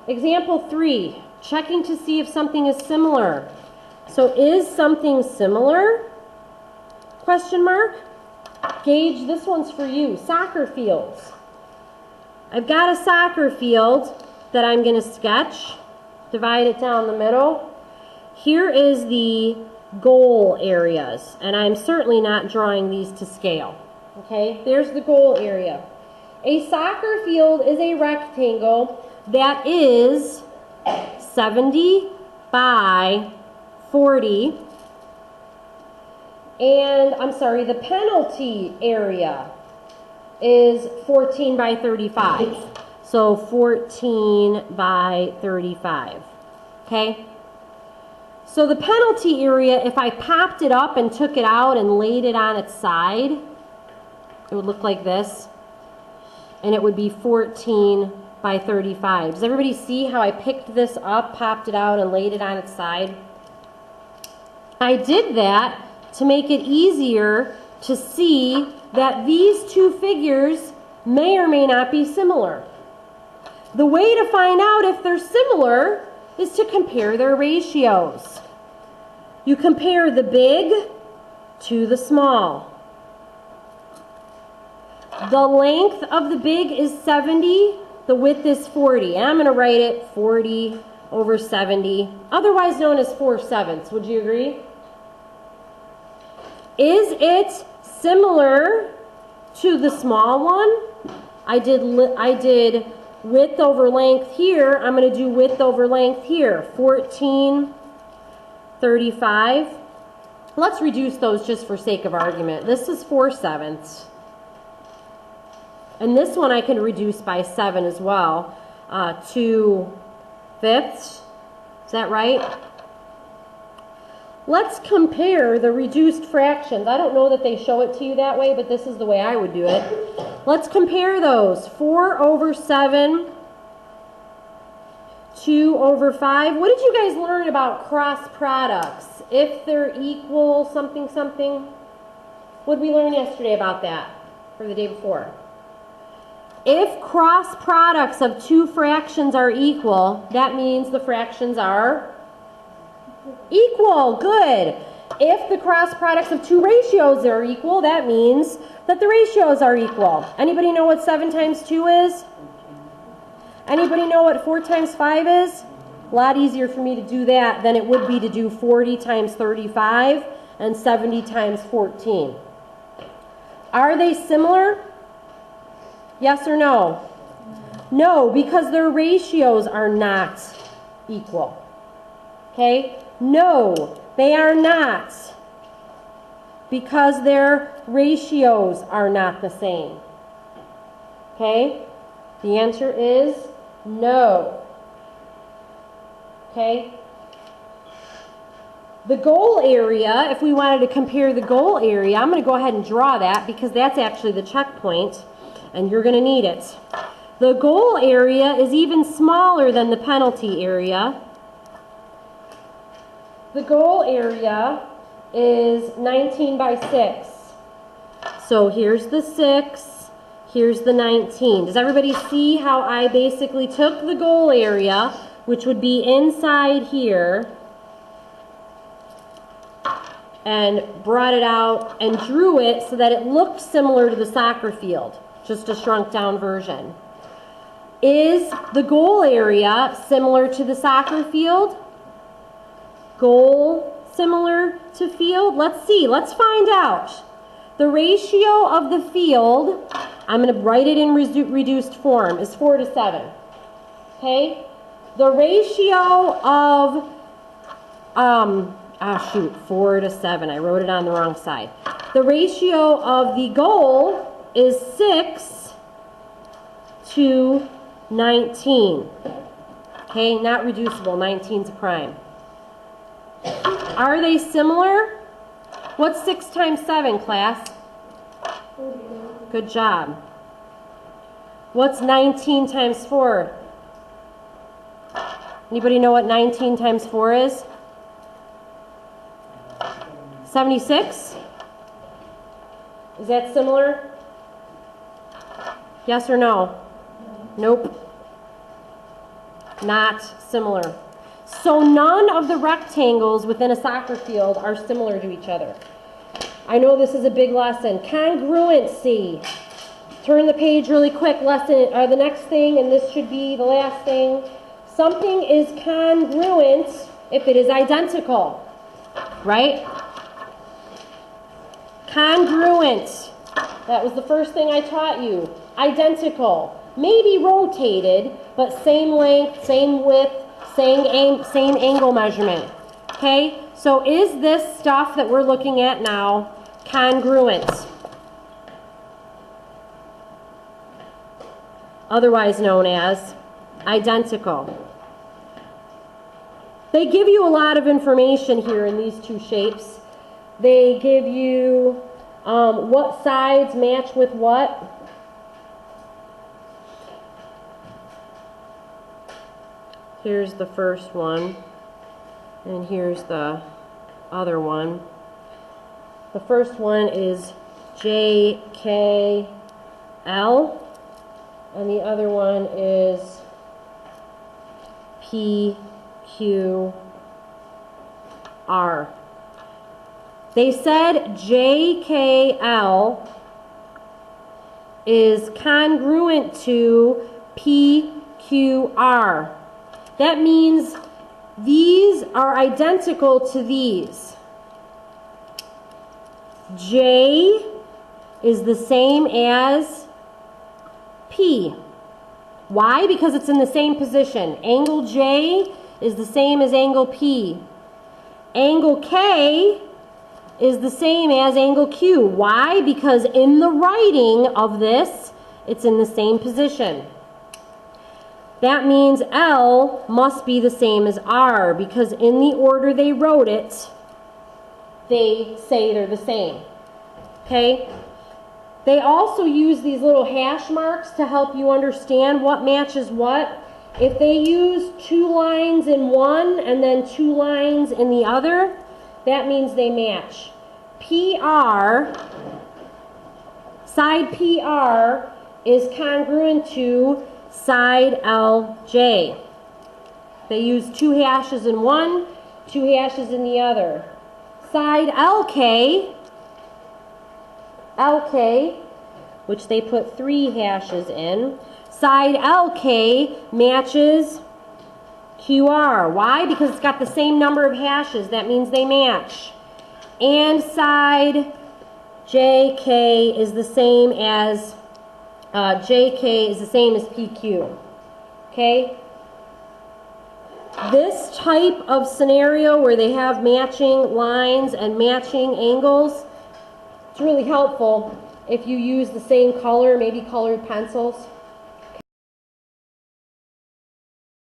Example 3, checking to see if something is similar. So is something similar? Question mark. Gauge, this one's for you. Soccer fields. I've got a soccer field that I'm going to sketch. Divide it down the middle. Here is the goal areas, and I'm certainly not drawing these to scale. Okay, there's the goal area. A soccer field is a rectangle that is 70 by 40. And I'm sorry, the penalty area is 14 by 35. So 14 by 35. Okay? So the penalty area, if I popped it up and took it out and laid it on its side, it would look like this. And it would be 14 by 35. Does everybody see how I picked this up, popped it out, and laid it on its side? I did that to make it easier to see that these two figures may or may not be similar. The way to find out if they're similar is to compare their ratios. You compare the big to the small. The length of the big is 70, the width is 40. And I'm going to write it 40 over 70, otherwise known as 4/7. Would you agree? Is it similar to the small one? I did width over length here. I'm going to do width over length here. 14, 35. Let's reduce those just for sake of argument. This is 4/7. And this one I can reduce by 7 as well. 2/5. Is that right? Let's compare the reduced fractions. I don't know that they show it to you that way, but this is the way I would do it. Let's compare those. 4 over 7, 2 over 5. What did you guys learn about cross products? If they're equal something something. What did we learn yesterday about that? Or the day before? If cross products of two fractions are equal, that means the fractions are equal. Good. If the cross products of two ratios are equal, that means that the ratios are equal. Anybody know what 7 times 2 is? Anybody know what 4 times 5 is? A lot easier for me to do that than it would be to do 40 times 35 and 70 times 14. Are they similar? Yes or no? No, because their ratios are not equal. Okay? No, they are not, because their ratios are not the same. Okay? The answer is no. Okay? The goal area, if we wanted to compare the goal area, I'm going to go ahead and draw that because that's actually the checkpoint, and you're going to need it. The goal area is even smaller than the penalty area. The goal area is 19 by 6. So here's the 6, here's the 19. Does everybody see how I basically took the goal area, which would be inside here, and brought it out and drew it so that it looked similar to the soccer field, just a shrunk down version? Is the goal area similar to the soccer field? Goal similar to field? Let's see. Let's find out. The ratio of the field, I'm going to write it in reduced form, is 4:7. Okay? The ratio of, 4:7. I wrote it on the wrong side. The ratio of the goal is 6:19. Okay? Not reducible. 19's a prime. Are they similar? What's 6 times 7, class? Good job. What's 19 times 4? Anybody know what 19 times 4 is? 76? Is that similar? Yes or no? Nope. Not similar. So none of the rectangles within a soccer field are similar to each other. I know this is a big lesson. Congruency. Turn the page really quick. The next thing, and this should be the last thing. Something is congruent if it is identical, right? Congruent. That was the first thing I taught you. Identical. Maybe rotated, but same length, same width, same angle measurement. Okay? So is this stuff that we're looking at now congruent? Otherwise known as identical. They give you a lot of information here in these two shapes. They give you what sides match with what. Here's the first one, and here's the other one. The first one is JKL, and the other one is PQR. They said JKL is congruent to PQR. That means these are identical to these. J is the same as P. Why? Because it's in the same position. Angle J is the same as angle P. Angle K is the same as angle Q. Why? Because in the writing of this, it's in the same position. That means L must be the same as R, because in the order they wrote it, they say they're the same. Okay? They also use these little hash marks to help you understand what matches what. If they use 2 lines in one and then 2 lines in the other, that means they match. PR, side PR is congruent to side LJ. They use 2 hashes in one, 2 hashes in the other. Side LK, which they put 3 hashes in, side LK matches QR. Why? Because it's got the same number of hashes. That means they match. And side JK is the same as PQ. Okay? This type of scenario where they have matching lines and matching angles, it's really helpful if you use the same color, maybe colored pencils.